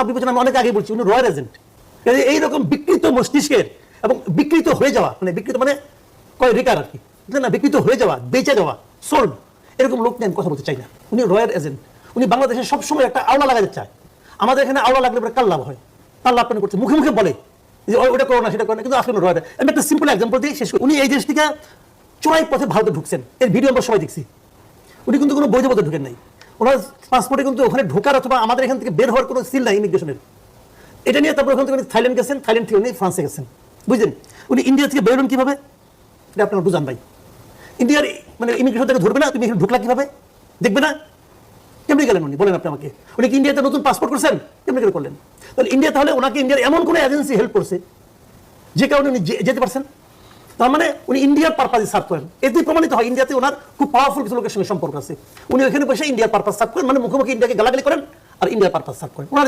বিবেচনা আমি অনেক আগে বলছি, উনি রয়্যাল এজেন্ট। এইরকম বিকৃত মস্তিষ্কের এবং বিকৃত হয়ে যাওয়া, মানে বিকৃত মানে কয় রেকার আর কি, না, বিকৃত হয়ে যাওয়া, বেঁচে যাওয়া, সোল্ড, এরকম লোক নিয়ে আমি কথা বলতে চাই না। উনি রয়্যাল এজেন্ট। উনি বাংলাদেশে সবসময় একটা আওলা লাগাতে চায়। আমাদের এখানে আওলা লাগলে পরে কাল লাভ হয়, তার লাভ করছে, মুখে মুখে বলে যে ওটা করো না, সেটা করো না, কিন্তু আসলে রয়্যাল। আমি একটা সিম্পল এক্সাম্পল দিয়ে শেষ করি। উনি এই দেশ থেকে চোরাই পথে ভারতে ঢুকছেন, এর ভিডিও আমরা সবাই দেখছি। উনি কিন্তু কোনো বৈধ পথে ঢুকেন নাই। ওনার পাসপোর্টে কিন্তু ওখানে ঢোকার অথবা আমাদের এখান থেকে বের হওয়ার কোনো সিল নাই ইমিগ্রেশনের। এটা নিয়ে তারপর ওখান থেকে থাইল্যান্ড গেছেন, থাইল্যান্ড থেকে উনি ফ্রান্সে গেছেন, বুঝলেন? উনি ইন্ডিয়া থেকে বেরোলেন কিভাবে, এটা আপনারা বুঝান ভাই। ইন্ডিয়ার মানে ইমিগ্রেশন থেকে ধরবে না, তুমি এখানে ঢুকলা কিভাবে, দেখবে না? কেমনি গেলেন উনি, বলেন আপনি আমাকে। উনি কি ইন্ডিয়াতে নতুন পাসপোর্ট করছেন, কেমনি করে করলেন? তাহলে ইন্ডিয়া, তাহলে ওনাকে ইন্ডিয়ার এমন কোনো এজেন্সি হেল্প করছে যে কারণে উনি যেতে পারছেন। তার মানে উনি ইন্ডিয়ার পারপাসে সার্ভ করেন। এতেই প্রমাণিত হয় ইন্ডিয়াতে ওনার খুব পাওয়ারফুল কিছু লোকের সঙ্গে সম্পর্ক আছে। উনি ওখানে বসে ইন্ডিয়ার পারপাস সার্ভ করেন, মানে মুখোমুখি ইন্ডিয়াকে গালাগালি করেন আর ইন্ডিয়ার পারপাস সার্ভ করেন। ওনার